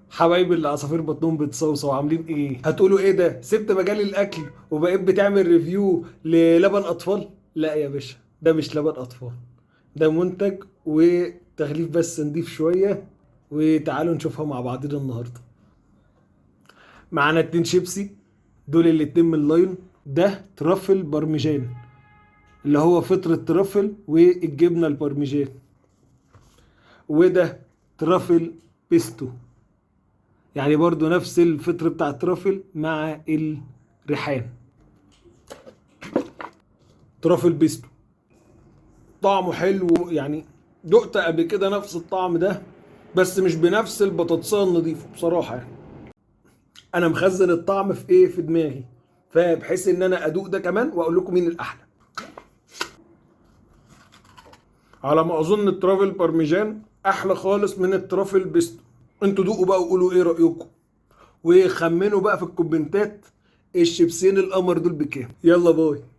حبايبي اللي عصافير بطنهم بتصوصوا عاملين ايه؟ هتقولوا ايه ده؟ سبت مجال الاكل وبقيت بتعمل ريفيو للبن اطفال؟ لا يا باشا، ده مش لبن اطفال، ده منتج وتغليف بس نضيف شويه. وتعالوا نشوفها مع بعضنا النهارده. معانا 2 شيبسي، دول الاتنين من لايون. ده ترافل بارميجان اللي هو فطرة ترافل والجبنة البارميجان. وده ترافل بيستو، يعني برضو نفس الفطر بتاع الترافل مع الريحان. ترافل بيستو طعمه حلو، يعني دقت قبل كده نفس الطعم ده بس مش بنفس البطاطسية النظيفة بصراحة يعني. انا مخزن الطعم في ايه في دماغي، فبحيث ان انا ادوق ده كمان واقول لكم مين الاحلى. على ما اظن الترافل بارميجان احلى خالص من الترافل بيستو. انتوا دوقوا بقى وقولوا ايه رايكم، وخمنوا بقى في الكومنتات الشيبسين القمر دول بكام. يلا باي.